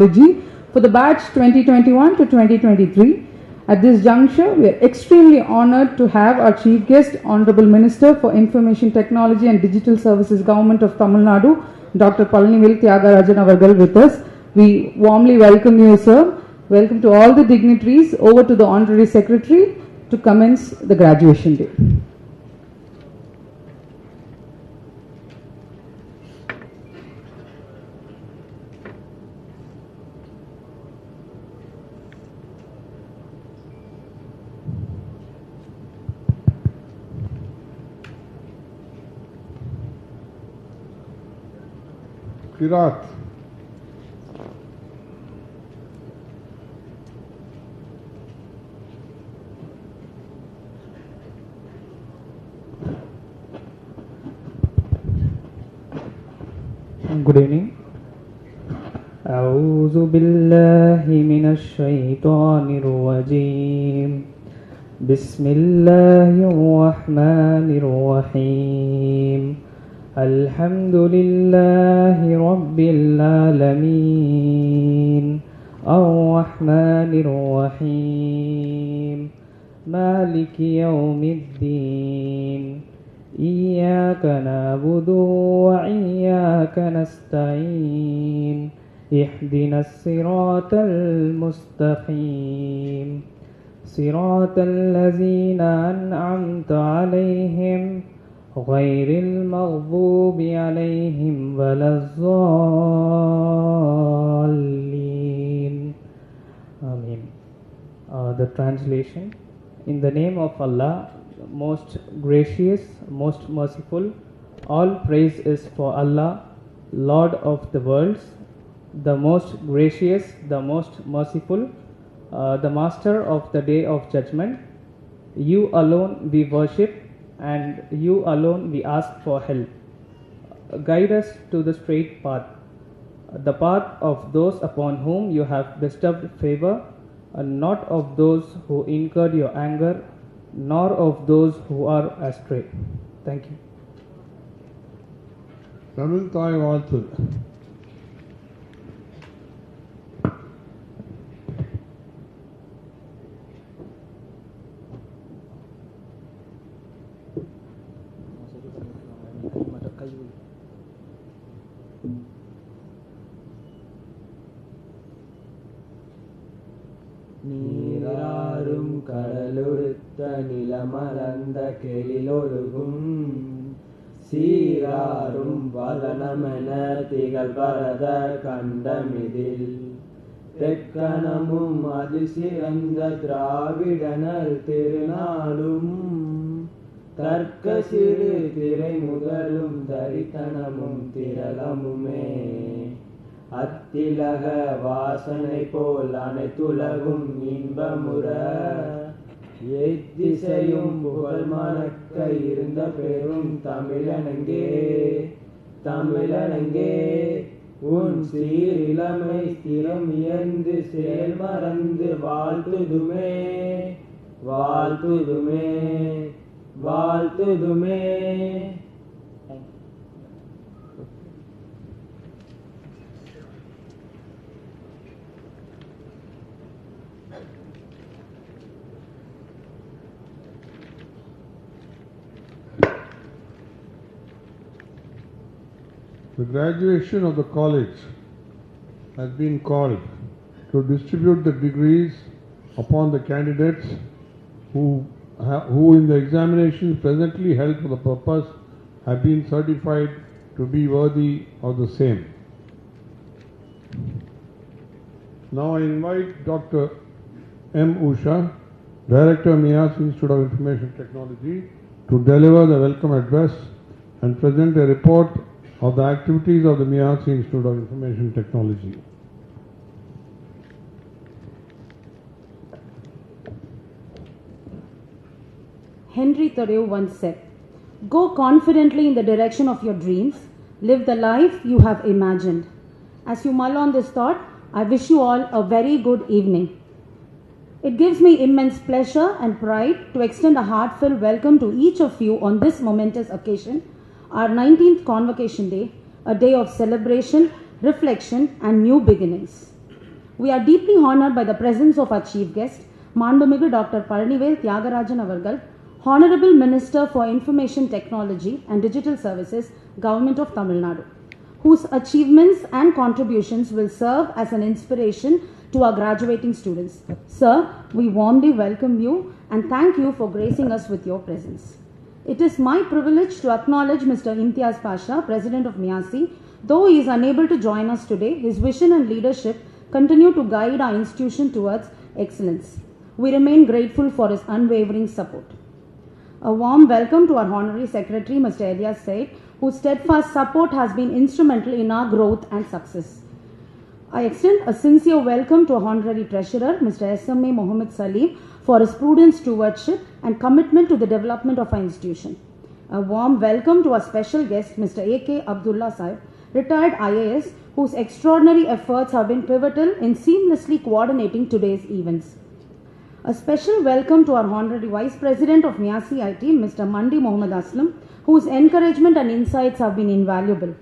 for the batch 2021 to 2023. At this juncture, we are extremely honored to have our Chief Guest, Honorable Minister for Information Technology and Digital Services, Government of Tamil Nadu, Dr. Puthiya Thalaimurai with us. We warmly welcome you, sir. Welcome to all the dignitaries. Over to the Honorary Secretary to commence the graduation day. Kirat. Good evening. أعوذ بالله من الشيطان الرجيم. بسم الله الرحمن الرحيم. الحمد لله رب العالمين. الرحمن الرحيم. مالك يوم الدين. إياك نعبد وإياك نستعين. اهدنا الصراط المستقيم. صراط الذين أنعمت عليهم غير المغضوب عليهم ولا الضالين. Amen. The translation. In the name of Allah, most gracious, most merciful, all praise is for Allah, Lord of the worlds, the most gracious, the most merciful, the master of the day of judgment. You alone we worship, and you alone we ask for help. Guide us to the straight path, the path of those upon whom you have bestowed favor, and not of those who incurred your anger, nor of those who are astray. Thank you. Tamil Thai வாழ்த்து. நீராறும் கடலொடுத்த நிலமலர்ந்த கெழிலொழுகும் சீராறும் வதனமென திகழ் பரத கண்டமிதில் தெக்கணமும் அது சிறந்த திராவிடனல் திருநாளும் தர்க்க சிறு திரை முதலும் தரித்தனமும் திரளமுமே அத்திலக வாசனை போல் அனைத்துலகும் இன்பமுற எத்திசையும் புகழ் மணக்க இருந்த பெரும் தமிழனங்கே தமிழனங்கே உன் சீரிளமை ஸ்திரம் இயந்து செயல் மறந்து வாழ்த்துதுமே வாழ்த்துதுமே வாழ்த்துதுமே. The graduation of the college has been called to distribute the degrees upon the candidates who in the examinations presently held for the purpose have been certified to be worthy of the same. Now I invite Dr. M. Usha, Director, Miyas Institute of Information Technology, to deliver the welcome address and present a report of the activities of the Miyas Institute of Information Technology. Henry Thoreau once said, "Go confidently in the direction of your dreams, live the life you have imagined." As you mull on this thought, I wish you all a very good evening. It gives me immense pleasure and pride to extend a heartfelt welcome to each of you on this momentous occasion, our 19th Convocation Day, a day of celebration, reflection, and new beginnings. We are deeply honored by the presence of our chief guest, Manbamigu Dr. Palanivel Tyagarajan Avargal, Honorable Minister for Information Technology and Digital Services, Government of Tamil Nadu, whose achievements and contributions will serve as an inspiration to our graduating students. Sir, we warmly welcome you and thank you for gracing us with your presence. It is my privilege to acknowledge Mr. Imtiaz Pasha, President of MIASI. Though he is unable to join us today, his vision and leadership continue to guide our institution towards excellence. We remain grateful for his unwavering support. A warm welcome to our Honorary Secretary, Mr. Elias Said, whose steadfast support has been instrumental in our growth and success. I extend a sincere welcome to our Honorary Treasurer, Mr. SMA Mohammed Salim, for his prudent stewardship and commitment to the development of our institution. A warm welcome to our special guest, Mr. A.K. Abdullah Saib, retired IAS, whose extraordinary efforts have been pivotal in seamlessly coordinating today's events. A special welcome to our Honorary Vice President of MIASI IT, Mr. Mandi Mohammed Aslam, whose encouragement and insights have been invaluable.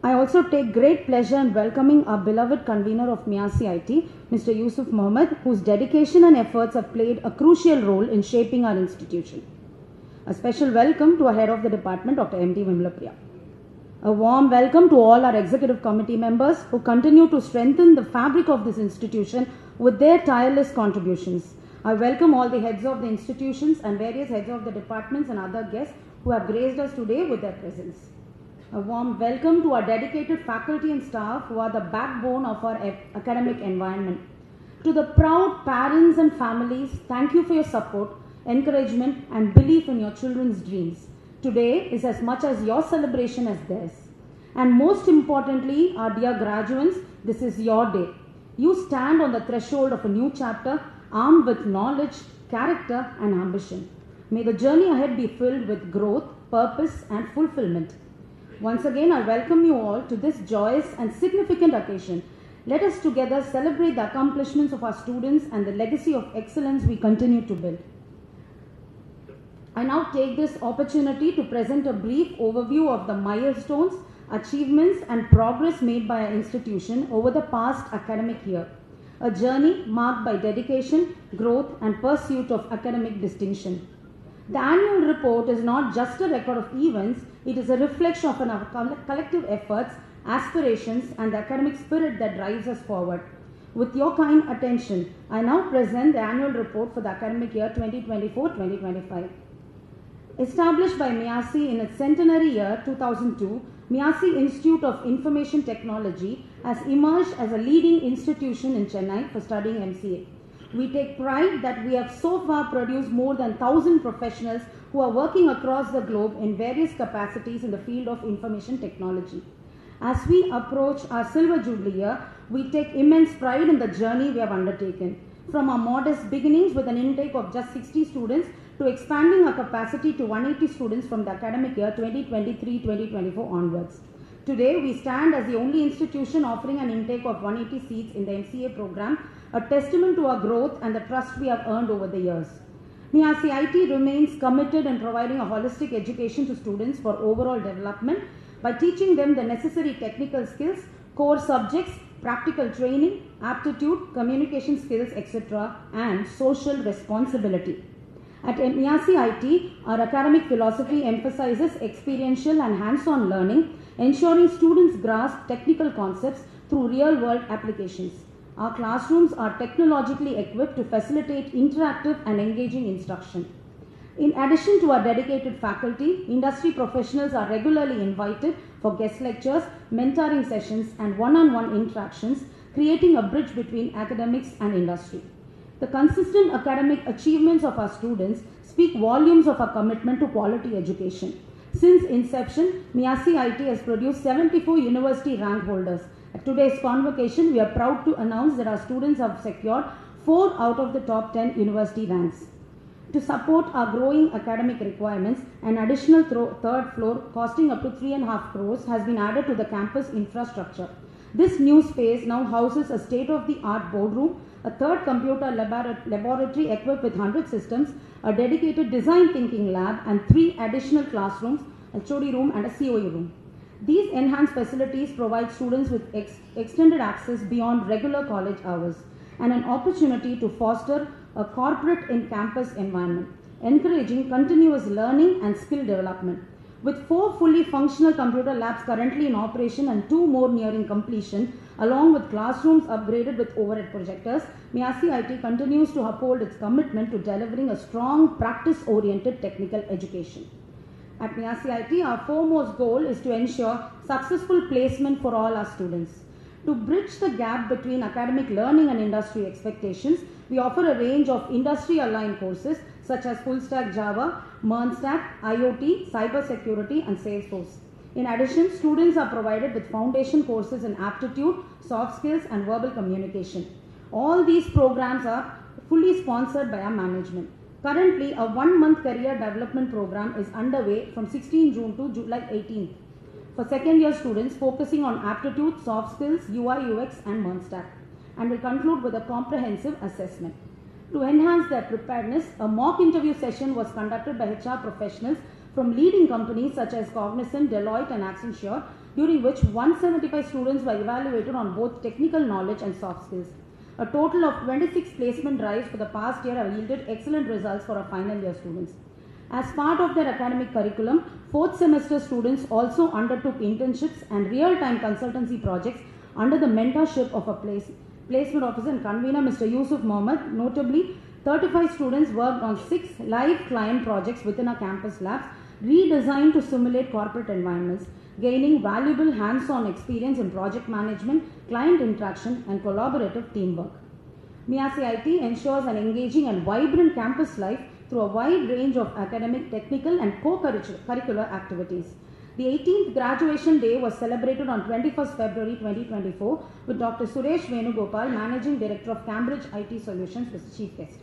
I also take great pleasure in welcoming our beloved convener of MIASI IT, Mr. Yusuf Mohammed, whose dedication and efforts have played a crucial role in shaping our institution. A special welcome to our Head of the Department, Dr. M.D. Vimlapriya. A warm welcome to all our Executive Committee members who continue to strengthen the fabric of this institution with their tireless contributions. I welcome all the heads of the institutions and various heads of the departments and other guests who have graced us today with their presence. A warm welcome to our dedicated faculty and staff who are the backbone of our academic environment. To the proud parents and families, thank you for your support, encouragement and belief in your children's dreams. Today is as much as your celebration as theirs. And most importantly, our dear graduates, this is your day. You stand on the threshold of a new chapter, armed with knowledge, character and ambition. May the journey ahead be filled with growth, purpose and fulfillment. Once again, I welcome you all to this joyous and significant occasion. Let us together celebrate the accomplishments of our students and the legacy of excellence we continue to build. I now take this opportunity to present a brief overview of the milestones, achievements and progress made by our institution over the past academic year. A journey marked by dedication, growth and pursuit of academic distinction. The annual report is not just a record of events, it is a reflection of our collective efforts, aspirations and the academic spirit that drives us forward. With your kind attention, I now present the annual report for the academic year 2024-2025. Established by MIASI in its centenary year 2002, MIASI Institute of Information Technology has emerged as a leading institution in Chennai for studying MCA. We take pride that we have so far produced more than 1,000 professionals who are working across the globe in various capacities in the field of information technology. As we approach our Silver Jubilee year, we take immense pride in the journey we have undertaken. From our modest beginnings with an intake of just 60 students to expanding our capacity to 180 students from the academic year 2023-2024 onwards. Today, we stand as the only institution offering an intake of 180 seats in the MCA program, a testament to our growth and the trust we have earned over the years. MIASI IT remains committed in providing a holistic education to students for overall development by teaching them the necessary technical skills, core subjects, practical training, aptitude, communication skills, etc. and social responsibility. At MIASI IT, our academic philosophy emphasizes experiential and hands-on learning, ensuring students grasp technical concepts through real-world applications. Our classrooms are technologically equipped to facilitate interactive and engaging instruction. In addition to our dedicated faculty, industry professionals are regularly invited for guest lectures, mentoring sessions, and one-on-one interactions, creating a bridge between academics and industry. The consistent academic achievements of our students speak volumes of our commitment to quality education. Since inception, MIASI IT has produced 74 university rank holders. At today's convocation, we are proud to announce that our students have secured 4 out of the top 10 university ranks. To support our growing academic requirements, an additional third floor costing up to 3.5 crores has been added to the campus infrastructure. This new space now houses a state-of-the-art boardroom, a third computer laboratory equipped with 100 systems, a dedicated design thinking lab, and 3 additional classrooms, a HOD room and a COE room. These enhanced facilities provide students with extended access beyond regular college hours and an opportunity to foster a corporate in-campus environment, encouraging continuous learning and skill development. With 4 fully functional computer labs currently in operation and 2 more nearing completion, along with classrooms upgraded with overhead projectors, Miyasi IT continues to uphold its commitment to delivering a strong practice-oriented technical education. At Miyasi IT, our foremost goal is to ensure successful placement for all our students. To bridge the gap between academic learning and industry expectations, we offer a range of industry-aligned courses such as Full Stack Java, MERN-Stack, IoT, Cybersecurity, and Salesforce. In addition, students are provided with foundation courses in aptitude, soft skills, and verbal communication. All these programs are fully sponsored by our management. Currently, a 1-month career development program is underway from 16 June to July 18th for second-year students focusing on aptitude, soft skills, UI, UX, and MERN-Stack, and will conclude with a comprehensive assessment. To enhance their preparedness, a mock interview session was conducted by HR professionals from leading companies such as Cognizant, Deloitte, and Accenture, during which 175 students were evaluated on both technical knowledge and soft skills. A total of 26 placement drives for the past year have yielded excellent results for our final year students. As part of their academic curriculum, 4th semester students also undertook internships and real-time consultancy projects under the mentorship of a placement officer and convener, Mr. Yusuf Mohammed. Notably, 35 students worked on 6 live client projects within our campus labs, redesigned to simulate corporate environments, gaining valuable hands-on experience in project management, client interaction, and collaborative teamwork. Miyasi IT ensures an engaging and vibrant campus life through a wide range of academic, technical, and co-curricular activities. The 18th graduation day was celebrated on 21st February 2024 with Dr. Suresh Venugopal, Managing Director of Cambridge IT Solutions, as the chief guest.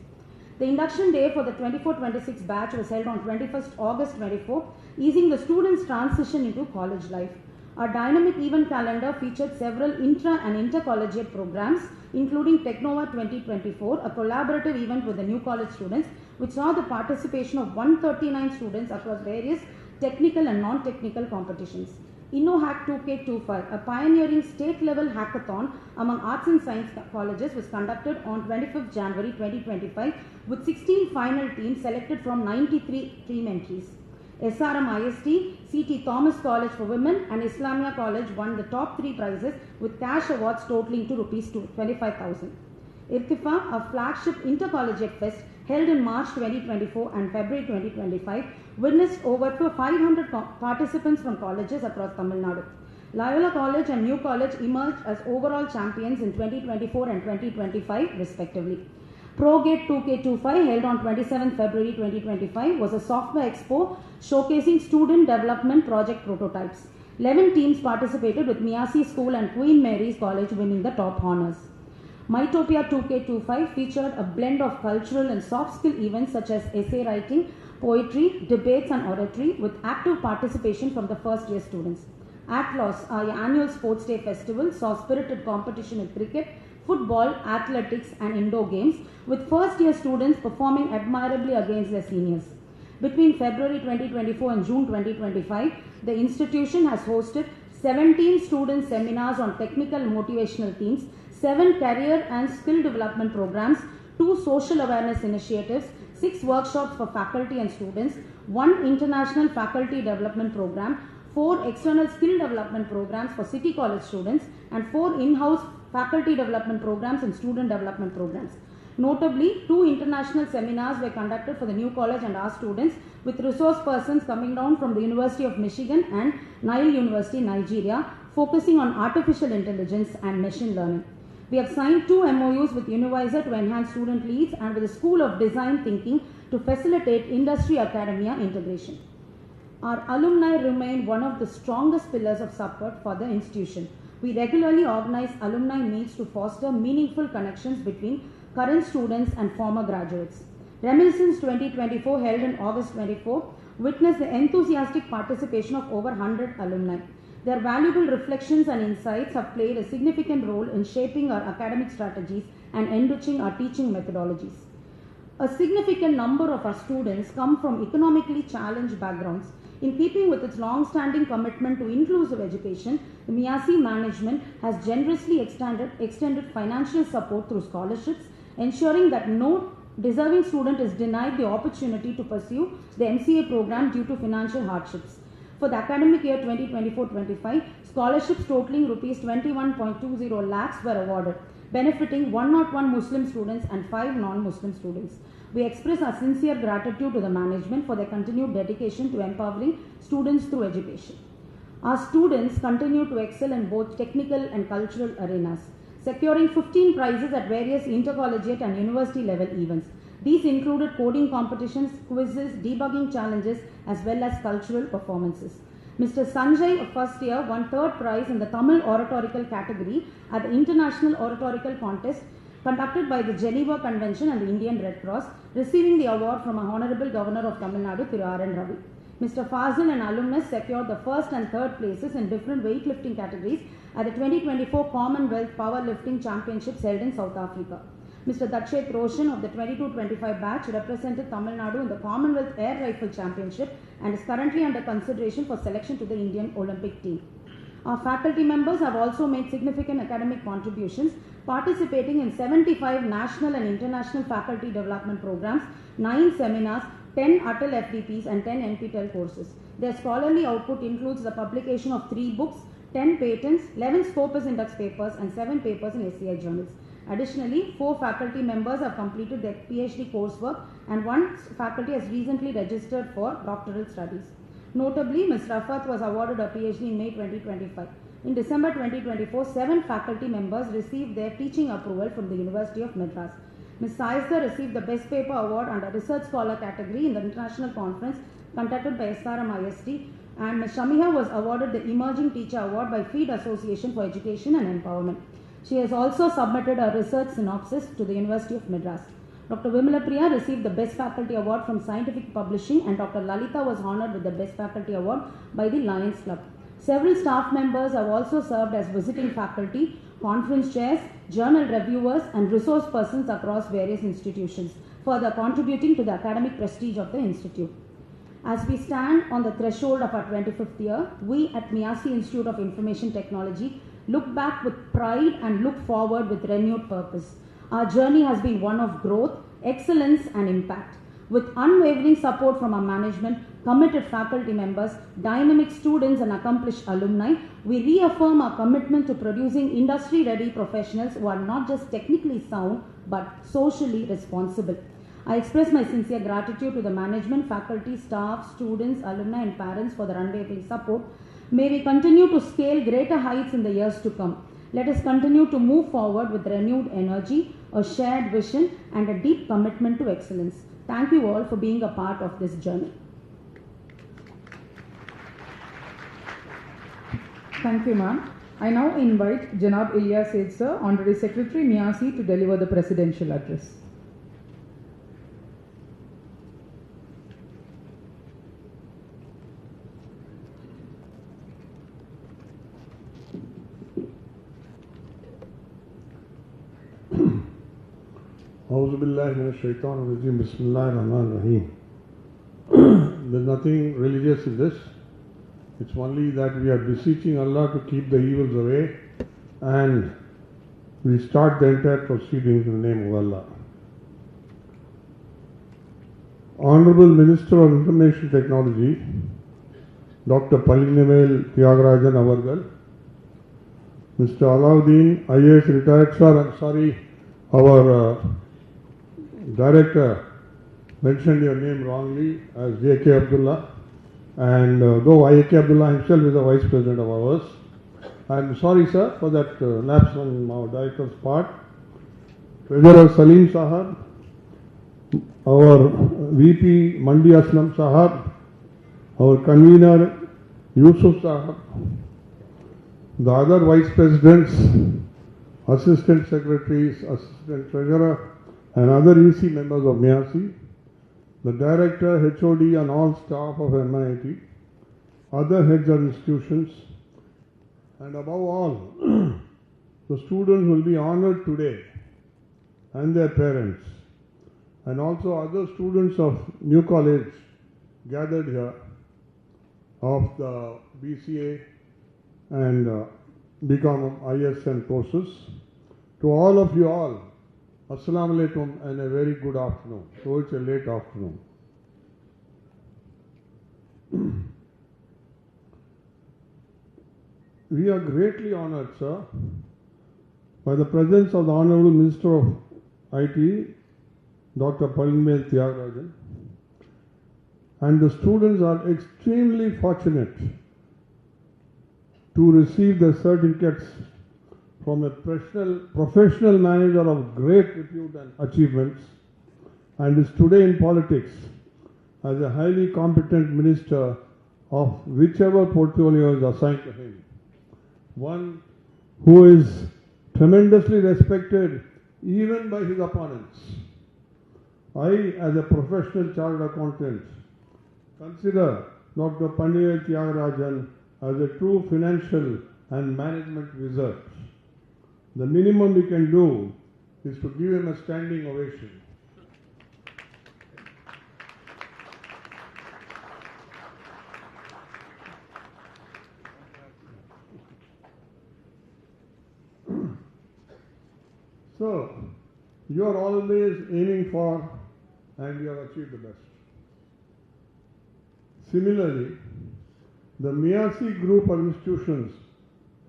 The induction day for the 24-26 batch was held on 21st August 24, easing the students' transition into college life. Our dynamic event calendar featured several intra and intercollegiate programs, including Technova 2024, a collaborative event with the new college students, which saw the participation of 139 students across various technical and non-technical competitions. InnoHack 2K25, a pioneering state-level hackathon among arts and science colleges, was conducted on 25th January 2025 with 16 final teams selected from 93 team entries. SRM IST, CT Thomas College for Women, and Islamia College won the top 3 prizes with cash awards totaling to rupees 25,000. Irtifa, a flagship intercollegiate fest held in March 2024 and February 2025, witnessed over 500 participants from colleges across Tamil Nadu. Loyola College and New College emerged as overall champions in 2024 and 2025 respectively. ProGate 2K25, held on 27 February 2025, was a software expo showcasing student development project prototypes. 11 teams participated, with Miyasi School and Queen Mary's College winning the top honors. Mytopia 2K25 featured a blend of cultural and soft skill events such as essay writing, poetry, debates, and oratory, with active participation from the first year students. Atlas, our annual sports day festival, saw spirited competition in cricket, football, athletics, and indoor games, with first year students performing admirably against their seniors. Between February 2024 and June 2025, the institution has hosted 17 student seminars on technical motivational themes, 7 career and skill development programs, 2 social awareness initiatives, 6 workshops for faculty and students, 1 international faculty development program, 4 external skill development programs for city college students, and 4 in-house faculty development programs and student development programs. Notably, 2 international seminars were conducted for the new college and our students, with resource persons coming down from the University of Michigan and Nile University, Nigeria, focusing on artificial intelligence and machine learning. We have signed 2 MOUs with Univisor to enhance student leads and with the School of Design Thinking to facilitate industry-academia integration. Our alumni remain one of the strongest pillars of support for the institution. We regularly organize alumni meets to foster meaningful connections between current students and former graduates. Reminiscence 2024, held in August 24, witnessed the enthusiastic participation of over 100 alumni. Their valuable reflections and insights have played a significant role in shaping our academic strategies and enriching our teaching methodologies. A significant number of our students come from economically challenged backgrounds. In keeping with its long-standing commitment to inclusive education, the MIASI management has generously extended financial support through scholarships, ensuring that no deserving student is denied the opportunity to pursue the MCA program due to financial hardships. For the academic year 2024-25, scholarships totaling rupees 21.20 lakhs were awarded, benefiting 101 Muslim students and 5 non-Muslim students. We express our sincere gratitude to the management for their continued dedication to empowering students through education. Our students continue to excel in both technical and cultural arenas, securing 15 prizes at various intercollegiate and university level events. These included coding competitions, quizzes, debugging challenges, as well as cultural performances. Mr. Sanjay of first year won 3rd prize in the Tamil oratorical category at the International Oratorical Contest conducted by the Geneva Convention and the Indian Red Cross, receiving the award from a Honorable Governor of Tamil Nadu, Thiru R.N. Ravi. Mr. Fazil and alumnus secured the 1st and 3rd places in different weightlifting categories at the 2024 Commonwealth Powerlifting Championships held in South Africa. Mr. Dakshet Roshan of the 22-25 batch represented Tamil Nadu in the Commonwealth Air Rifle Championship and is currently under consideration for selection to the Indian Olympic team. Our faculty members have also made significant academic contributions, participating in 75 national and international faculty development programs, 9 seminars, 10 Atal FDPs and 10 NPTEL courses. Their scholarly output includes the publication of 3 books, 10 patents, 11 Scopus Index papers and 7 papers in SCI journals. Additionally, 4 faculty members have completed their PhD coursework and 1 faculty has recently registered for doctoral studies. Notably, Ms. Rafat was awarded a PhD in May 2025. In December 2024, 7 faculty members received their teaching approval from the University of Madras. Ms. Saisda received the Best Paper Award under Research Scholar category in the international conference conducted by SRM IST, and Ms. Shamiha was awarded the Emerging Teacher Award by Feed Association for Education and Empowerment. She has also submitted a research synopsis to the University of Madras. Dr. Vimala Priya received the Best Faculty Award from Scientific Publishing, and Dr. Lalita was honored with the Best Faculty Award by the Lions Club. Several staff members have also served as visiting faculty, conference chairs, journal reviewers and resource persons across various institutions, further contributing to the academic prestige of the institute. As we stand on the threshold of our 25th year, we at MIASI Institute of Information Technology look back with pride and look forward with renewed purpose. Our journey has been one of growth, excellence and impact. With unwavering support from our management, committed faculty members, dynamic students and accomplished alumni, we reaffirm our commitment to producing industry-ready professionals who are not just technically sound but socially responsible. I express my sincere gratitude to the management, faculty, staff, students, alumni and parents for their unwavering support. May we continue to scale greater heights in the years to come. Let us continue to move forward with renewed energy, a shared vision and a deep commitment to excellence. Thank you all for being a part of this journey. Thank you, ma'am. I now invite Janab Ilyas Said sir, Honorary Secretary, MIASI, to deliver the presidential address. A'udhu billahi minash shaitanir rajeem. Bismillahir Rahmanir Rahim. There's nothing religious in this. It's only that we are beseeching Allah to keep the evils away, and we start the entire proceedings in the name of Allah. Honorable Minister of Information Technology, Dr. Palinivel Tyagarajan Avargal, Mr. Alauddin, IAS retired, sir, I'm sorry, our director mentioned your name wrongly as J.K. Abdullah, and though J.K. Abdullah himself is the vice president of ours. I'm sorry, sir, for that lapse on our director's part. Treasurer Salim Sahab, our VP Mandi Aslam Sahab, our convener Yusuf Sahab, the other vice presidents, assistant secretaries, assistant treasurer, and other EC members of MIASI, the director, HOD and all staff of MIT, other heads of institutions, and above all, the students will be honored today and their parents, and also other students of New College gathered here. of the BCA and BCom ISN courses. To all of you all, Assalamu alaikum and a very good afternoon. So it's a late afternoon. We are greatly honored, sir, by the presence of the Honorable Minister of IT, Dr. Puthiya Thalaimurai, and the students are extremely fortunate to receive the certificates from a professional manager of great repute and achievements, and is today in politics as a highly competent minister of whichever portfolio is assigned to him. One who is tremendously respected even by his opponents. I, as a professional chartered accountant, consider Dr. Puthiya Thalaimurai as a true financial and management wizard. The minimum we can do is to give him a standing ovation. So, you are always aiming for and you have achieved the best. Similarly, the Miyasi group of institutions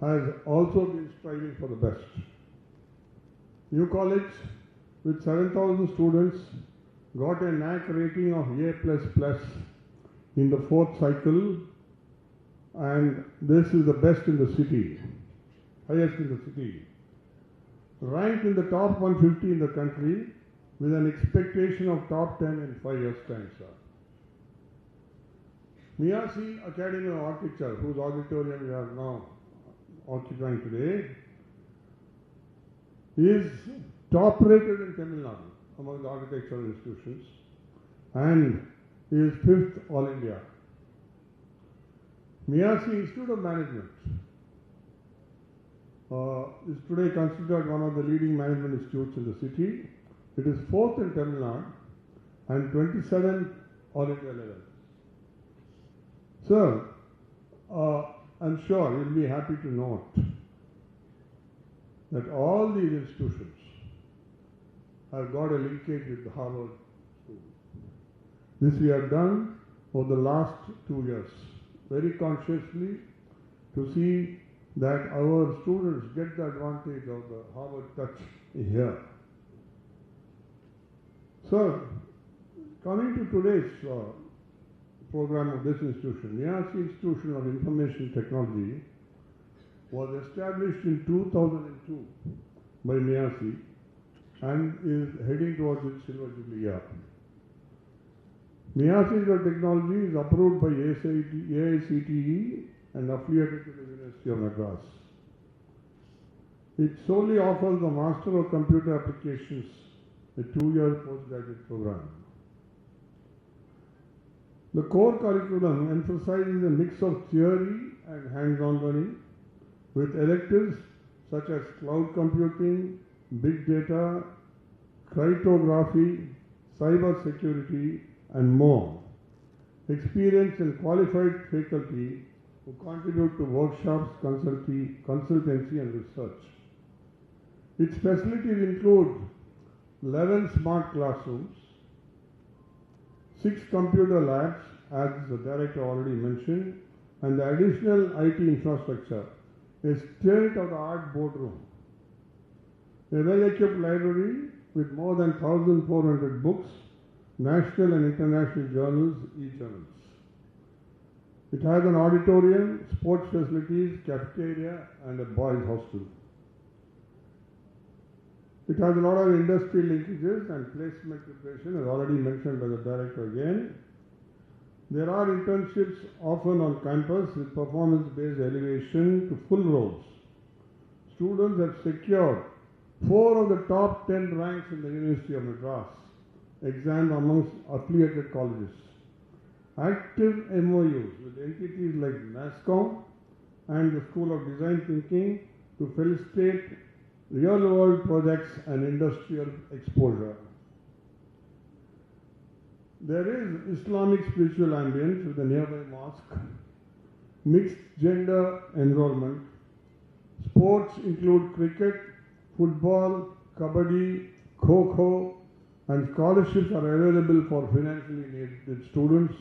has also been striving for the best. New college with 7,000 students got a NAC rating of A++ in the 4th cycle, and this is the best in the city, highest in the city. Ranked in the top 150 in the country with an expectation of top 10 in 5 years' time, sir. Miyasi Academy of Architecture, whose auditorium we are now occupying today, is top rated in Tamil Nadu among the architectural institutions and is 5th All India. Miyasi Institute of Management is today considered one of the leading management institutes in the city. It is 4th in Tamil Nadu and 27th All India level. Sir, I'm sure you'll be happy to note that all these institutions have got a linkage with the Harvard School. This we have done over the last 2 years, very consciously, to see that our students get the advantage of the Harvard touch here. Sir, coming to today's program of this institution, Miyasi Institution of Information Technology was established in 2002 by Miyasi and is heading towards its silver jubilee year. Miyasi Institute of Technology is approved by AICTE and affiliated to the University of Madras. It solely offers the Master of Computer Applications, a 2-year postgraduate program. The core curriculum emphasizes a mix of theory and hands-on learning with electives such as cloud computing, big data, cryptography, cyber security, and more. Experienced and qualified faculty who contribute to workshops, consultancy and research. Its facilities include 11 smart classrooms, 6 computer labs, as the director already mentioned, and the additional IT infrastructure, a state-of-the-art boardroom, a well-equipped library with more than 1,400 books, national and international journals, e-journals. It has an auditorium, sports facilities, cafeteria, and a boys' hostel. It has a lot of industry linkages and placement preparation, as already mentioned by the director again. There are internships often on campus with performance-based elevation to full roles. Students have secured 4 of the top 10 ranks in the University of Madras, examined amongst affiliated colleges. Active MOUs with entities like NASCOM and the School of Design Thinking to facilitate real-world projects and industrial exposure. There is Islamic spiritual ambience with a nearby mosque mixed gender enrollment. Sports include cricket, football, kabaddi, kho-kho, and scholarships are available for financially needed students.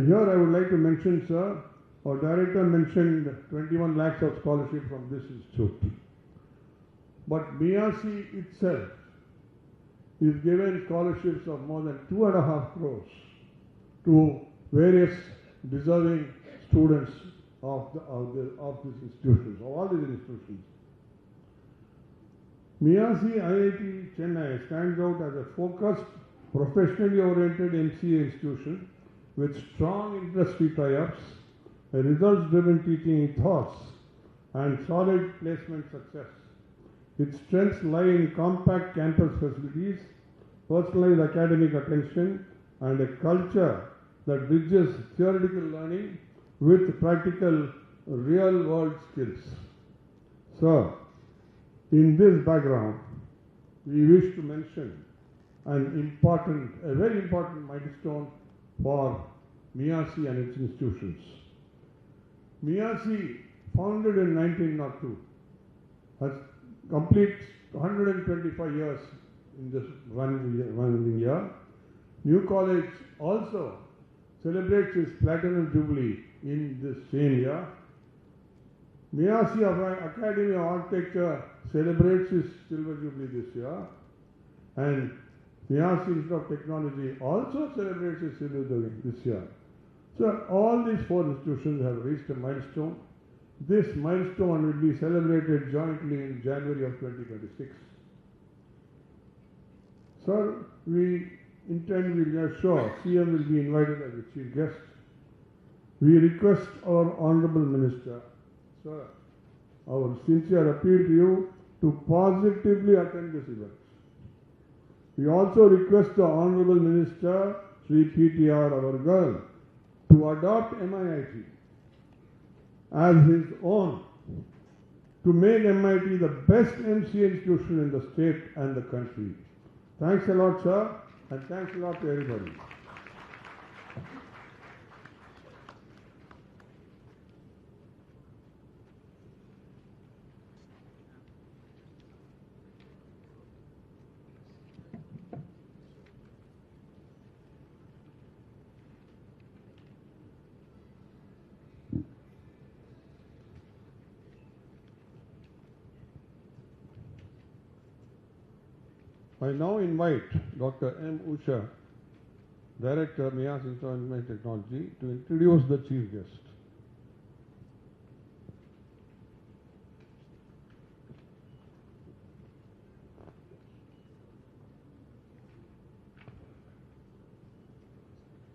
Here I would like to mention, sir, our director mentioned 21 lakhs of scholarship from this institute. But MIAC itself is given scholarships of more than 2.5 crores to various deserving students of these institutions, of all these institutions. MIAC IIT Chennai stands out as a focused, professionally oriented MCA institution with strong industry tie-ups, a results-driven teaching ethos, and solid placement success. Its strengths lie in compact campus facilities, personalized academic attention, and a culture that bridges theoretical learning with practical real-world skills. Sir, in this background, we wish to mention a very important milestone for MIAC and its institutions. MIAC, founded in 1902, has complete 125 years in this running year. New College also celebrates its platinum jubilee in this same year. MIAC Academy of Architecture celebrates its silver jubilee this year, and MIAC Institute of Technology also celebrates its silver jubilee this year. So all these four institutions have reached a milestone. This milestone will be celebrated jointly in January of 2026. Sir, we are sure CM will be invited as a chief guest. We request our Honorable Minister, sir, our sincere appeal to you to positively attend this event. We also request the Honorable Minister, Sri PTR, our girl, to adopt MIIT as his own, to make MIT the best MCA institution in the state and the country. Thanks a lot, sir, and thanks a lot to everybody. I now invite Dr. M. Usha, Director, MIAC Institute of Information Technology, to introduce the chief guest.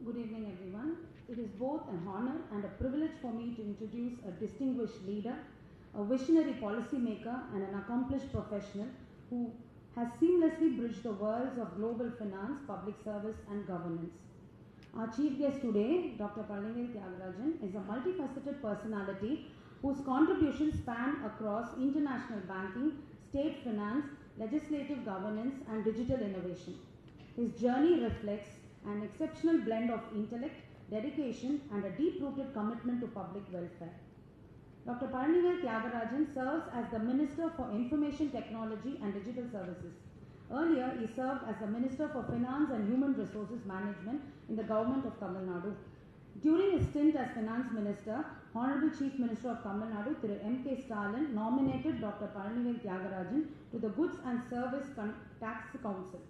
Good evening, everyone. It is both an honor and a privilege for me to introduce a distinguished leader, a visionary policymaker, and an accomplished professional who has seamlessly bridged the worlds of global finance, public service, and governance. Our chief guest today, Dr. Puthiyathalaimurai, is a multifaceted personality whose contributions span across international banking, state finance, legislative governance, and digital innovation. His journey reflects an exceptional blend of intellect, dedication, and a deep-rooted commitment to public welfare. Dr. Puthiyathalaimurai serves as the Minister for Information Technology and Digital Services. Earlier, he served as the Minister for Finance and Human Resources Management in the Government of Tamil Nadu. During his stint as Finance Minister, Honorable Chief Minister of Tamil Nadu, Thiru M.K. Stalin, nominated Dr. Puthiyathalaimurai to the Goods and Service Tax Council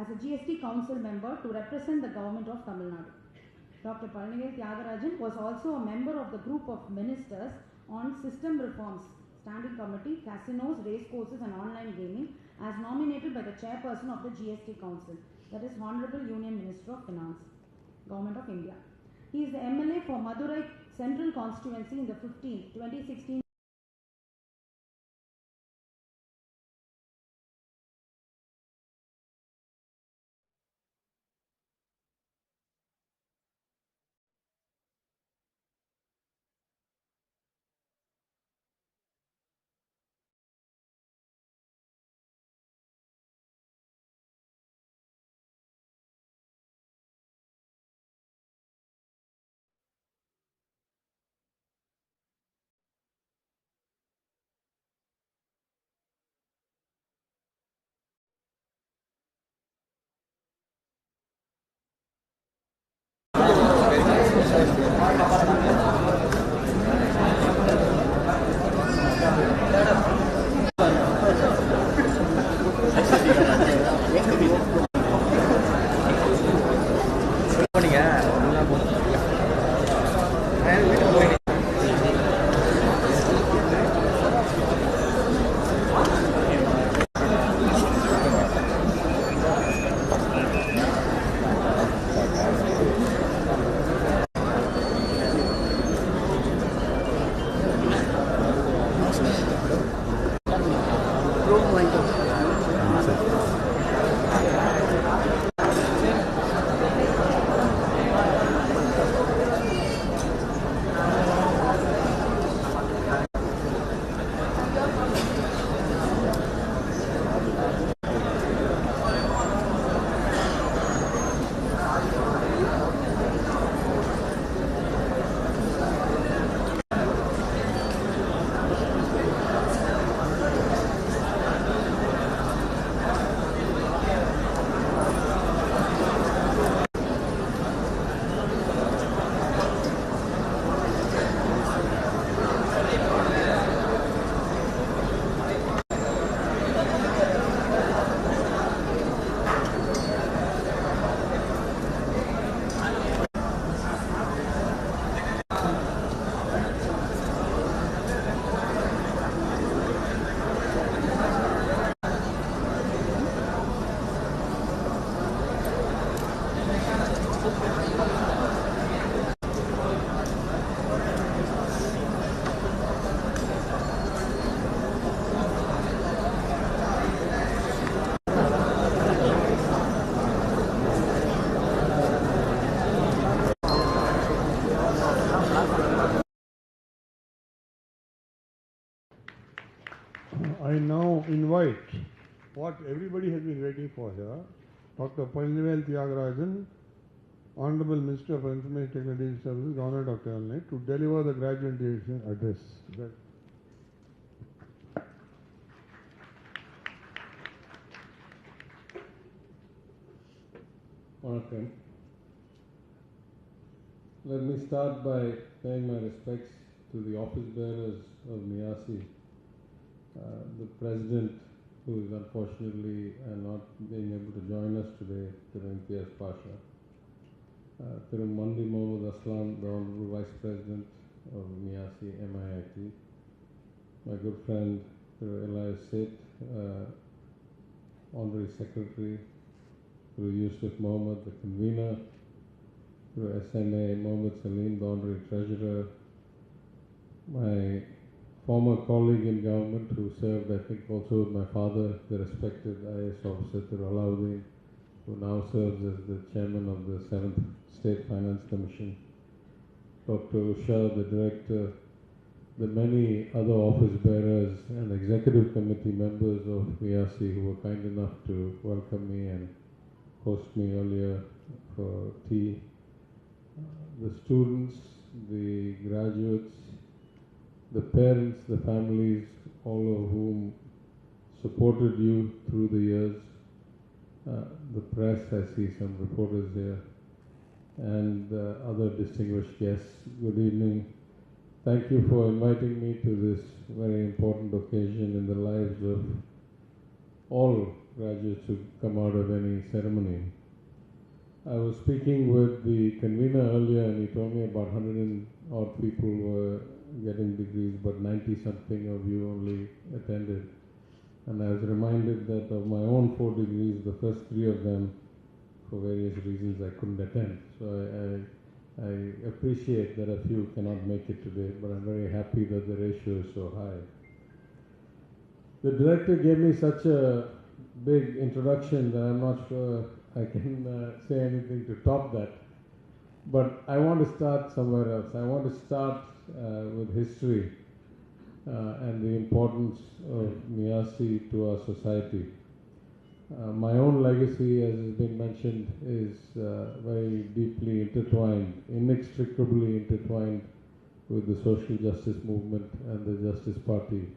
as a GST Council member to represent the Government of Tamil Nadu. Dr. Puthiyathalaimurai was also a member of the group of ministers on system reforms, standing committee, casinos, race courses, and online gaming, as nominated by the chairperson of the GST Council, that is Honorable Union Minister of Finance, Government of India. He is the MLA for Madurai Central Constituency in the 2016 I now invite what everybody has been waiting for here, Dr. Puthiya Thalaimurai, Honorable Minister for Information Technology and Services, Govt of Tamil Nadu, to deliver the graduation address. Vanakkam. Let me start by paying my respects to the office bearers of MIASI, the President, who is unfortunately not being able to join us today, Thiru Imtiaz Pasha, Thiru Mandi Mohammed Aslam, the Honorable Vice President of MIASI, MIIT, my good friend Thiru Elias Seth, Honorary Secretary, Thiru Yusuf Mohammed, the Convener, Thiru SMA Mohammed Salim, the Honorary Treasurer, my former colleague in government who served, I think, also with my father, the respected IAS officer Thiru Alauddin, who now serves as the chairman of the 7th State Finance Commission, Dr. Usha, the director, the many other office bearers and executive committee members of MIASI who were kind enough to welcome me and host me earlier for tea, the students, the graduates, the parents, the families, all of whom supported you through the years, the press, I see some reporters here, and other distinguished guests. Good evening. Thank you for inviting me to this very important occasion in the lives of all graduates who come out of any ceremony. I was speaking with the convener earlier and he told me about 100 and odd people were getting degrees, but 90-something of you only attended. And I was reminded that of my own 4 degrees, the first 3 of them, for various reasons, I couldn't attend. So I appreciate that a few cannot make it today, but I'm very happy that the ratio is so high. The director gave me such a big introduction that I'm not sure I can say anything to top that. But I want to start somewhere else. I want to start with history and the importance of MIASI to our society. My own legacy, as has been mentioned, is very deeply intertwined, inextricably intertwined with the social justice movement and the Justice Party.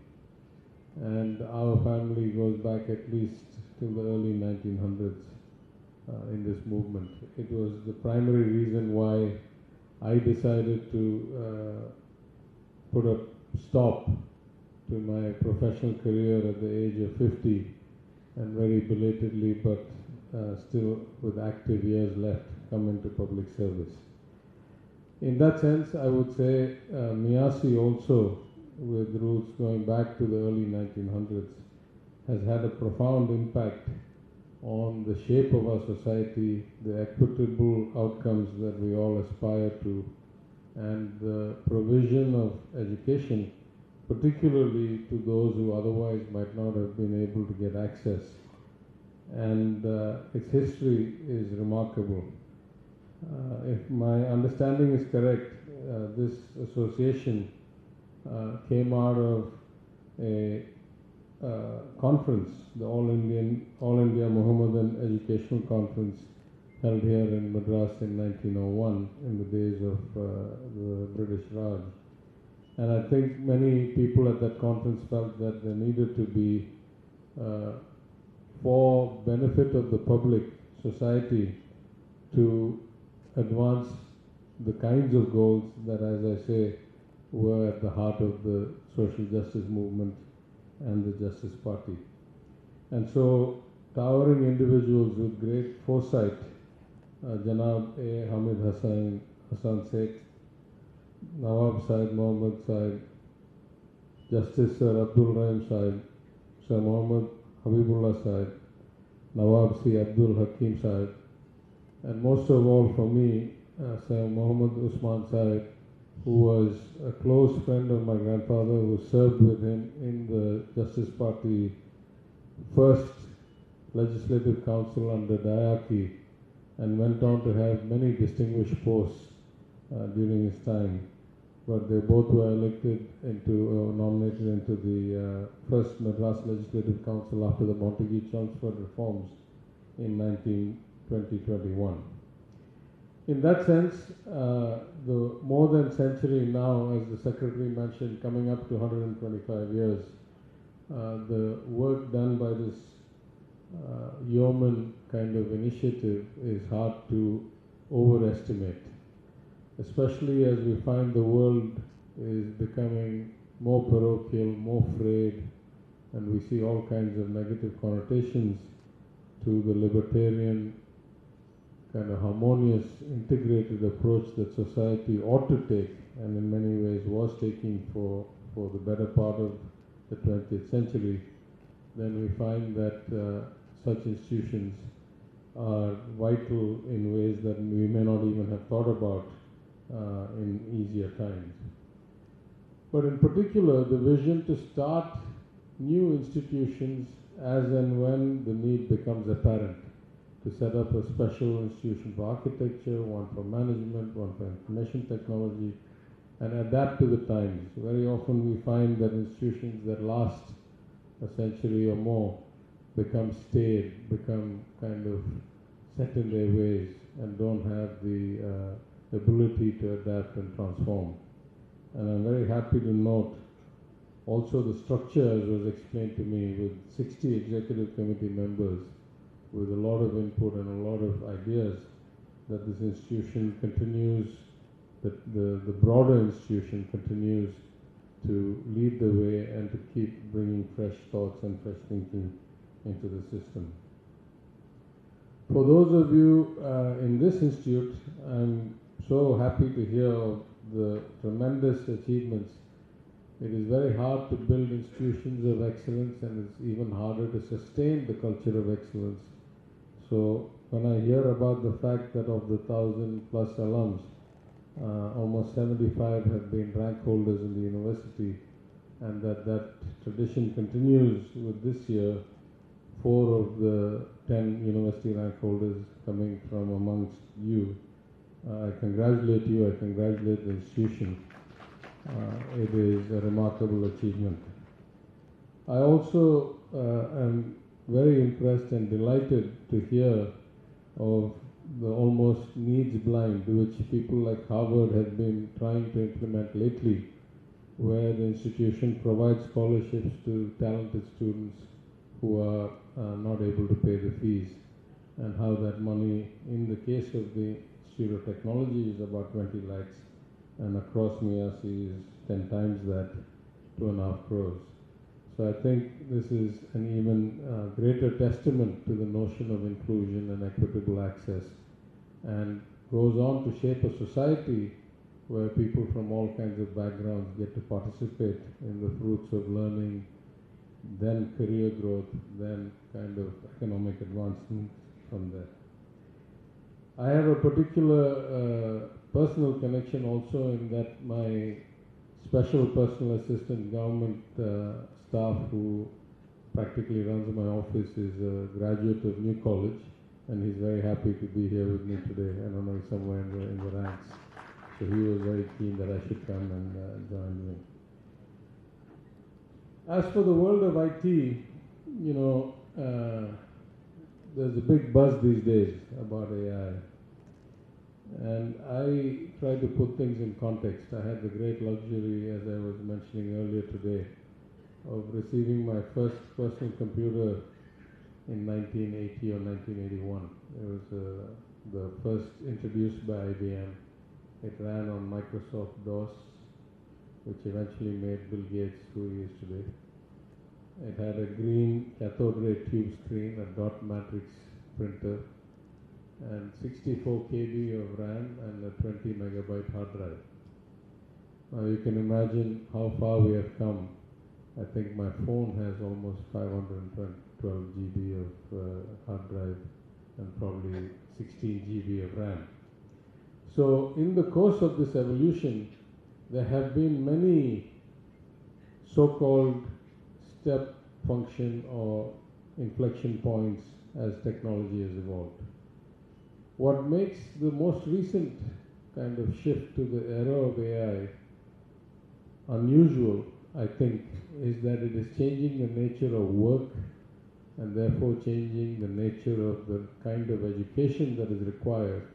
And our family goes back at least to the early 1900s in this movement. It was the primary reason why I decided to put a stop to my professional career at the age of 50, and very belatedly, but still with active years left, come into public service. In that sense, I would say MIASI also, with roots going back to the early 1900s, has had a profound impact on the shape of our society, the equitable outcomes that we all aspire to, and the provision of education particularly to those who otherwise might not have been able to get access. And its history is remarkable. If my understanding is correct, this association came out of a conference, the All India Mohammedan Educational Conference, held here in Madras in 1901 in the days of the British Raj. And I think many people at that conference felt that there needed to be, for benefit of the public, society, to advance the kinds of goals that, as I say, were at the heart of the social justice movement and the Justice Party. And so, towering individuals with great foresight, Janab A. Hamid Hassan Sheikh, Nawab Said Mohammad Said, Justice Sir Abdul Rahim Said, Sir Muhammad Habibullah Said, Nawab C. Abdul Hakim Said, and most of all for me, Sir Muhammad Usman Said, who was a close friend of my grandfather, who served with him in the Justice Party first Legislative Council under Dayaki, and went on to have many distinguished posts during his time. But they both were elected into, nominated into the first Madras Legislative Council after the Montague-Chelmsford reforms in 2021. In that sense, the more than century now, as the Secretary mentioned, coming up to 125 years, the work done by this yeoman kind of initiative is hard to overestimate, especially as we find the world is becoming more parochial, more frayed, and we see all kinds of negative connotations to the libertarian kind of harmonious, integrated approach that society ought to take, and in many ways was taking for the better part of the 20th century, then we find that such institutions are vital in ways that we may not even have thought about in easier times. But in particular, the vision to start new institutions as and when the need becomes apparent, to set up a special institution for architecture, one for management, one for information technology, and adapt to the times. Very often we find that institutions that last a century or more become staid, become kind of set in their ways, and don't have the ability to adapt and transform. And I'm very happy to note also the structure, as was explained to me, with 60 executive committee members, with a lot of input and a lot of ideas, that this institution continues, that the broader institution continues to lead the way and to keep bringing fresh thoughts and fresh thinking into the system. For those of you in this institute, I'm so happy to hear of the tremendous achievements. It is very hard to build institutions of excellence, and it's even harder to sustain the culture of excellence. So when I hear about the fact that of the 1,000+ alums, almost 75 have been rank holders in the university, and that tradition continues with this year, 4 of the 10 university rank holders coming from amongst you. I congratulate you, I congratulate the institution. It is a remarkable achievement. I also am very impressed and delighted to hear of the almost needs blind which people like Harvard have been trying to implement lately, where the institution provides scholarships to talented students who are not able to pay the fees, and how that money, in the case of the Institute of Technology, is about 20 lakhs, and across Miyasi is 10 times that, 2.5 crores. So I think this is an even greater testament to the notion of inclusion and equitable access, and goes on to shape a society where people from all kinds of backgrounds get to participate in the fruits of learning, then career growth, then kind of economic advancement from there. I have a particular personal connection also, in that my special personal assistant government staff who practically runs my office is a graduate of New College, and he's very happy to be here with me today. I don't know, he's somewhere in the ranks. So he was very keen that I should come and join me. As for the world of IT, you know, there's a big buzz these days about AI. And I try to put things in context. I had the great luxury, as I was mentioning earlier today, of receiving my first personal computer in 1980 or 1981. It was the first introduced by IBM. It ran on Microsoft DOS, which eventually made Bill Gates who he is today. It had a green cathode ray tube screen, a dot matrix printer, and 64 KB of RAM and a 20 megabyte hard drive. Now you can imagine how far we have come. I think my phone has almost 512 GB of hard drive and probably 16 GB of RAM. So in the course of this evolution, there have been many so-called step function or inflection points as technology has evolved. What makes the most recent kind of shift to the era of AI unusual, I think, is that it is changing the nature of work and therefore changing the nature of the kind of education that is required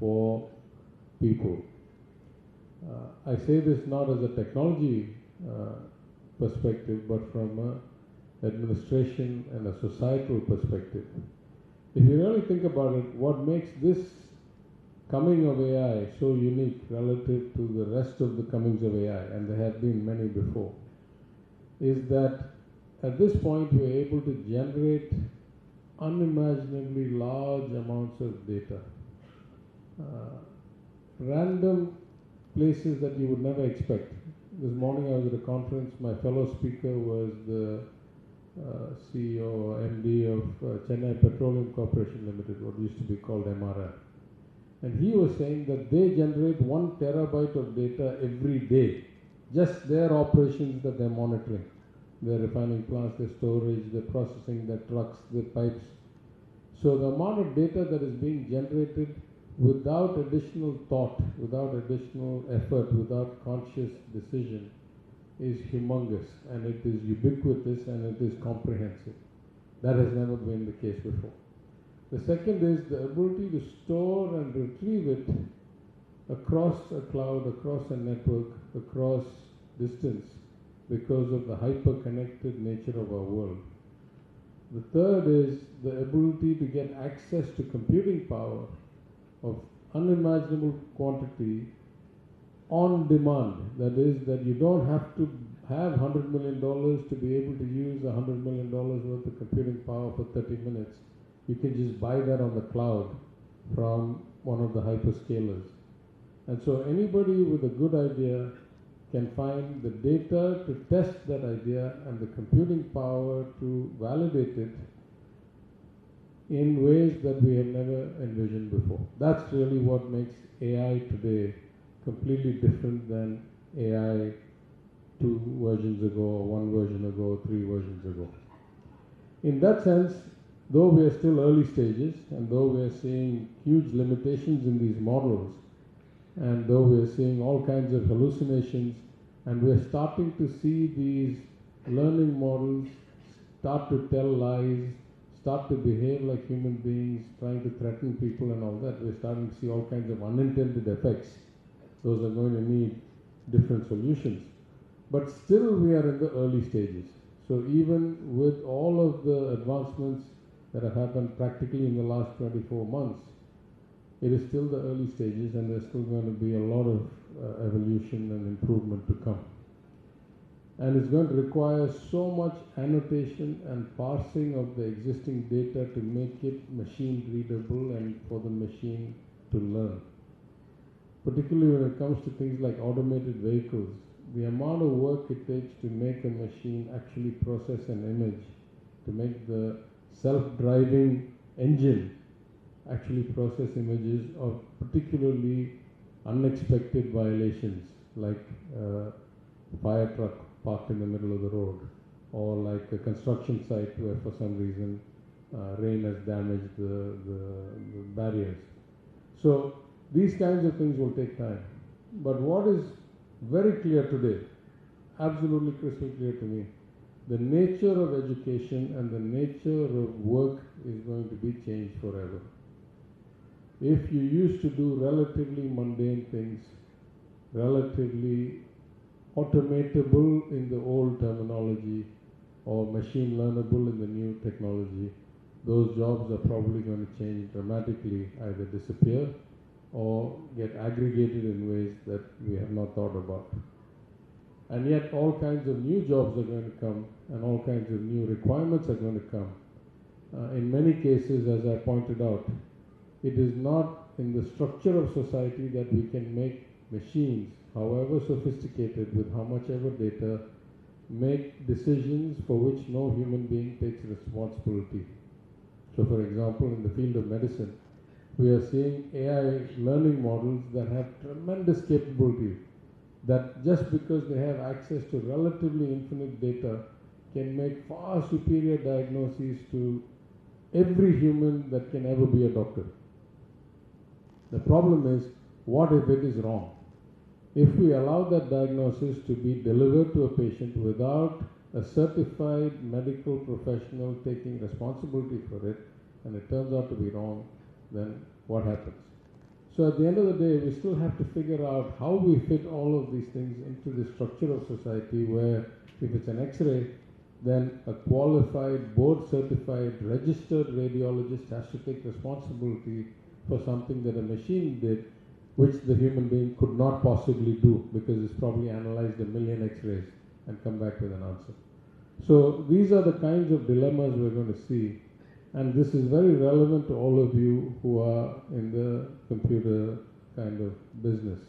for people. I say this not as a technology perspective, but from an administration and a societal perspective. If you really think about it, what makes this coming of AI so unique relative to the rest of the comings of AI, and there have been many before, is that at this point we are able to generate unimaginably large amounts of data. Random places that you would never expect. This morning I was at a conference, my fellow speaker was the CEO or MD of Chennai Petroleum Corporation Limited, what used to be called MRL. And he was saying that they generate 1 terabyte of data every day, just their operations that they're monitoring. Their refining plants, their storage, their processing, their trucks, their pipes. So the amount of data that is being generated without additional thought, without additional effort, without conscious decision is humongous, and it is ubiquitous and it is comprehensive. That has never been the case before. The second is the ability to store and retrieve it across a cloud, across a network, across distance, because of the hyper-connected nature of our world. The third is the ability to get access to computing power of unimaginable quantity on demand. That is, that you don't have to have $100 million to be able to use $100 million worth of computing power for 30 minutes. You can just buy that on the cloud from one of the hyperscalers. And so anybody with a good idea can find the data to test that idea and the computing power to validate it in ways that we have never envisioned before. That's really what makes AI today completely different than AI 2 versions ago, or 1 version ago, 3 versions ago. In that sense, though we are still early stages, and though we are seeing huge limitations in these models, and though we are seeing all kinds of hallucinations, and we are starting to see these learning models start to tell lies, start to behave like human beings, trying to threaten people and all that, we're starting to see all kinds of unintended effects. Those are going to need different solutions. But still we are in the early stages. So even with all of the advancements that have happened practically in the last 24 months, it is still the early stages, and there's still going to be a lot of evolution and improvement to come. And it's going to require so much annotation and parsing of the existing data to make it machine readable and for the machine to learn. Particularly when it comes to things like automated vehicles, the amount of work it takes to make a machine actually process an image, to make the self-driving engine actually process images of particularly unexpected violations like fire truck parked in the middle of the road, or like a construction site where for some reason rain has damaged the barriers. So these kinds of things will take time. But what is very clear today, absolutely crystal clear to me, the nature of education and the nature of work is going to be changed forever. If you used to do relatively mundane things, relatively automatable in the old terminology or machine learnable in the new technology, those jobs are probably going to change dramatically, either disappear or get aggregated in ways that we have not thought about. And yet all kinds of new jobs are going to come and all kinds of new requirements are going to come. In many cases, as I pointed out, it is not in the structure of society that we can make machines, however sophisticated, with how much ever data, make decisions for which no human being takes responsibility. So for example, in the field of medicine, we are seeing AI learning models that have tremendous capability, that just because they have access to relatively infinite data can make far superior diagnoses to every human that can ever be a doctor. The problem is, what if it is wrong? If we allow that diagnosis to be delivered to a patient without a certified medical professional taking responsibility for it, and it turns out to be wrong, then what happens? So at the end of the day, we still have to figure out how we fit all of these things into the structure of society, where if it's an X-ray, then a qualified, board-certified, registered radiologist has to take responsibility for something that a machine did, which the human being could not possibly do, because it's probably analyzed 1 million X-rays and come back with an answer. So these are the kinds of dilemmas we're going to see, and this is very relevant to all of you who are in the computer kind of business.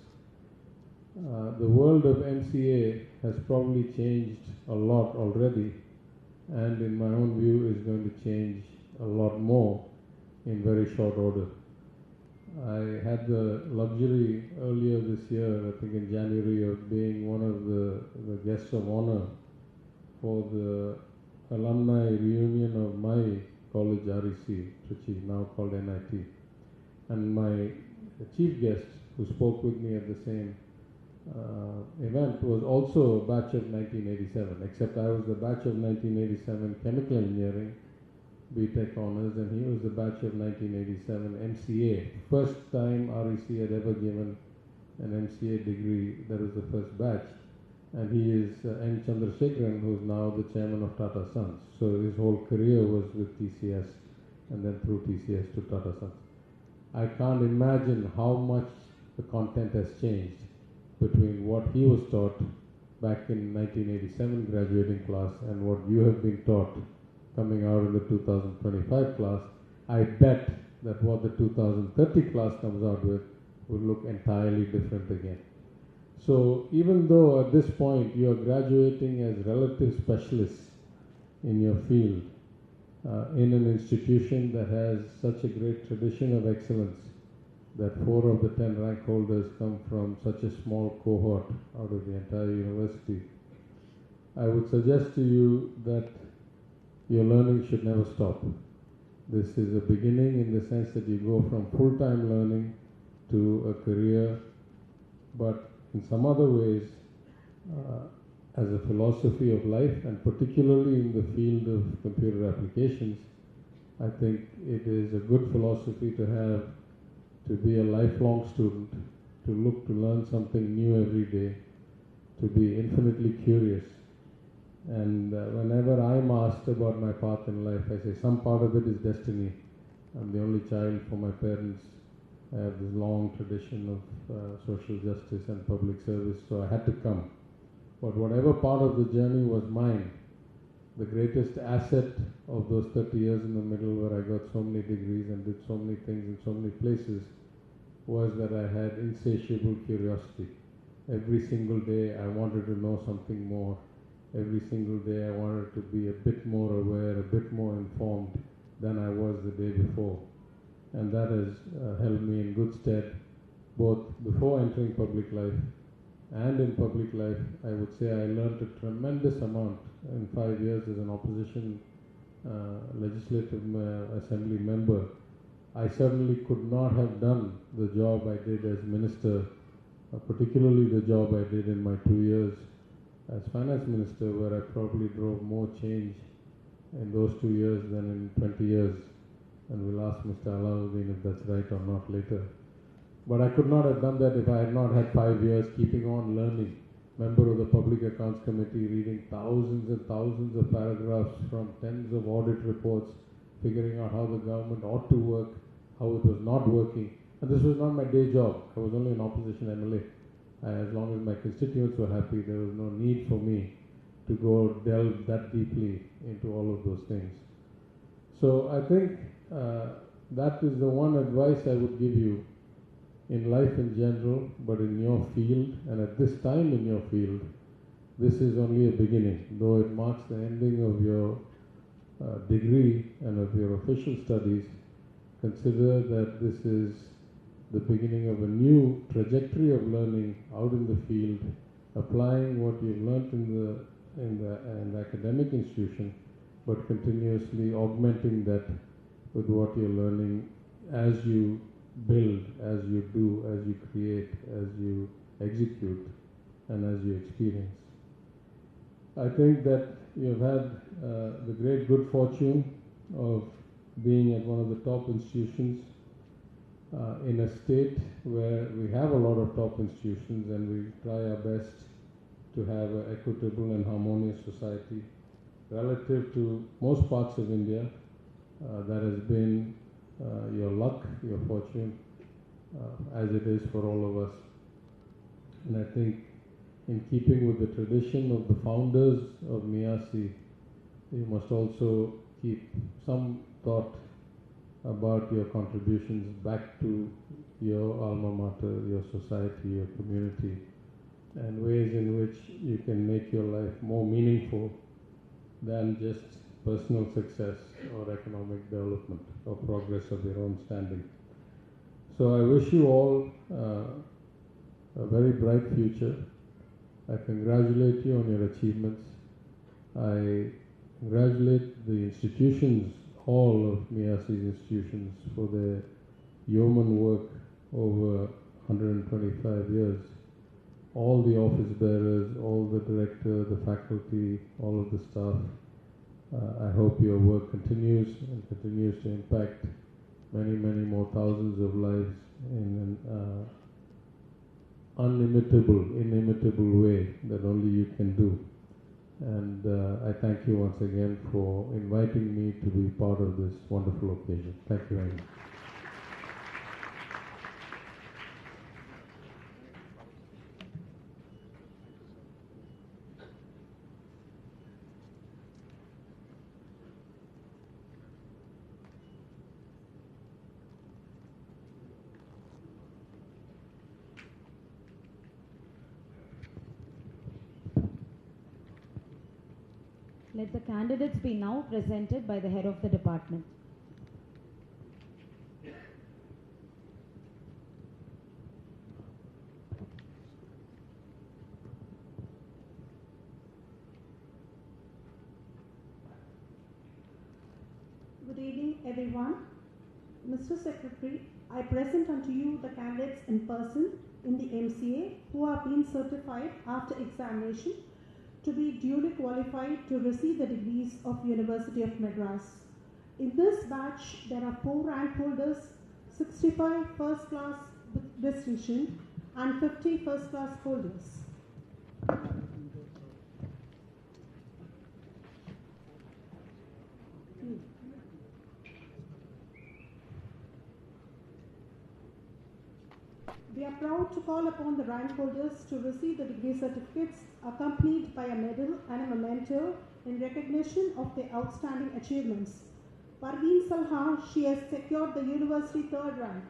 The world of MCA has probably changed a lot already, and in my own view is going to change a lot more in very short order. I had the luxury earlier this year, I think in January, of being one of the guests of honor for the alumni reunion of my college, REC, Trichy, now called NIT. And my chief guest, who spoke with me at the same event, was also a batch of 1987, except I was the batch of 1987 chemical engineering, BTech honors, and he was the batch of 1987 MCA. First time REC had ever given an MCA degree, that was the first batch. And he is N. Chandrasekharan, who is now the chairman of Tata Sons. So his whole career was with TCS, and then through TCS to Tata Sons. I can't imagine how much the content has changed between what he was taught back in 1987 graduating class and what you have been taught coming out in the 2025 class. I bet that what the 2030 class comes out with will look entirely different again. So even though at this point you are graduating as relative specialists in your field, in an institution that has such a great tradition of excellence, that 4 of the 10 rank holders come from such a small cohort out of the entire university, I would suggest to you that your learning should never stop. This is a beginning in the sense that you go from full-time learning to a career, but in some other ways, as a philosophy of life, and particularly in the field of computer applications, I think it is a good philosophy to have, to be a lifelong student, to look to learn something new every day, to be infinitely curious. And whenever I'm asked about my path in life, I say some part of it is destiny. I'm the only child for my parents. I have this long tradition of social justice and public service, so I had to come. But whatever part of the journey was mine, the greatest asset of those 30 years in the middle, where I got so many degrees and did so many things in so many places, was that I had insatiable curiosity. Every single day I wanted to know something more. Every single day I wanted to be a bit more aware, a bit more informed than I was the day before. And that has held me in good stead, both before entering public life and in public life, I would say I learned a tremendous amount in 5 years as an opposition legislative assembly member. I certainly could not have done the job I did as minister, particularly the job I did in my 2 years as finance minister, where I probably drove more change in those 2 years than in 20 years. And we'll ask Mr. Alauddin if that's right or not later. But I could not have done that if I had not had 5 years keeping on learning. Member of the Public Accounts Committee, reading thousands and thousands of paragraphs from tens of audit reports, figuring out how the government ought to work, how it was not working. And this was not my day job. I was only an opposition MLA. As long as my constituents were happy, there was no need for me to go delve that deeply into all of those things. So I think that is the one advice I would give you in life in general, but in your field, and at this time in your field, this is only a beginning. Though it marks the ending of your degree and of your official studies, consider that this is the beginning of a new trajectory of learning out in the field, applying what you've learnt in the academic institution, but continuously augmenting that with what you're learning as you build, as you do, as you create, as you execute, and as you experience. I think that you've had the great good fortune of being at one of the top institutions in a state where we have a lot of top institutions, and we try our best to have an equitable and harmonious society. Relative to most parts of India, that has been your luck, your fortune, as it is for all of us. And I think in keeping with the tradition of the founders of Miyasi, you must also keep some thought about your contributions back to your alma mater, your society, your community, and ways in which you can make your life more meaningful than just personal success or economic development or progress of your own standing. So I wish you all a very bright future. I congratulate you on your achievements. I congratulate the institutions, all of Miyasi's institutions, for their yeoman work over 125 years. All the office bearers, all the director, the faculty, all of the staff. I hope your work continues and continues to impact many, many more thousands of lives in an inimitable way that only you can do. And I thank you once again for inviting me to be part of this wonderful occasion. Thank you very much. Let the candidates be now presented by the head of the department. Good evening, everyone. Mr. Secretary, I present unto you the candidates in person in the MCA who have been certified after examination to be duly qualified to receive the degrees of University of Madras. In this batch, there are 4 rank holders, 65 first class with distinction, and 50 first class holders. We are proud to call upon the rank holders to receive the degree certificates accompanied by a medal and a memento in recognition of their outstanding achievements. Parveen Salha, she has secured the university 3rd rank.